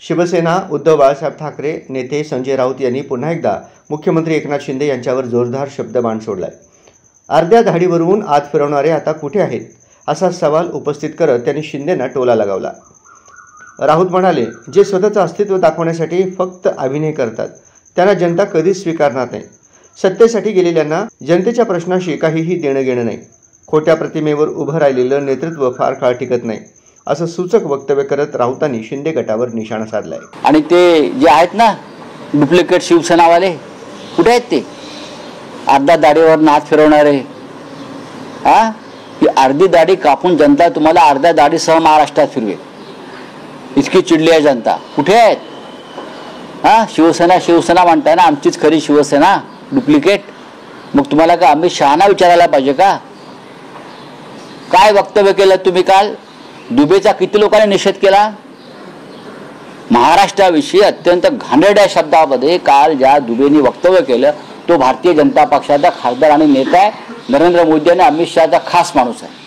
शिवसेना उद्धव बाळासाहेब ठाकरे नेते संजय राऊत यांनी पुन्हा एकदा मुख्यमंत्री एकनाथ शिंदे यांच्यावर जोरदार शब्दबाण सोडलाय। अर्ध्या धाडीवरून आत फिरवणारे आता कुठे आहेत असा सवाल उपस्थित करत त्यांनी शिंदेंना टोला लगावला। राऊत म्हणाले, जे स्वतःचं अस्तित्व दाखवण्यासाठी फक्त अभिनय करतात त्यांना जनता कधीच स्वीकारणार नाही। सत्तेसाठी गेलेल्यांना जनतेच्या प्रश्नाशी काहीही देणं घेणं नाही। खोट्या प्रतिमेवर उभं राहिलेलं नेतृत्व फार काळ टिकत नाही असं सूचक वक्तव्य करत राऊतांनी शिंदे गटावर निशाणा साधलाय। आणि ते जे आहेत ना डुप्लिकेट शिवसेनावाले कुठे आहेत ते अर्धा दाढीवर नाथ फिरवणारे? की अर्धी दाढी कापून जनता तुम्हाला अर्ध्या दाढीसह महाराष्ट्रात फिरवे इतकी चिडली आहे जनता। कुठे आहेत? शिवसेना शिवसेना म्हणताय ना, आमचीच खरी शिवसेना डुप्लिकेट। मग तुम्हाला का अमित शहाना विचारायला पाहिजे का? काय वक्तव्य केलं तुम्ही काल? दुबेचा किती लोकांनी निषेध केला? महाराष्ट्राविषयी अत्यंत घाणेरड्या शब्दामध्ये काल ज्या दुबेनी वक्तव्य केलं तो भारतीय जनता पक्षाचा खासदार आणि नेता आहे। नरेंद्र मोदी आणि अमित शहाचा खास माणूस आहे।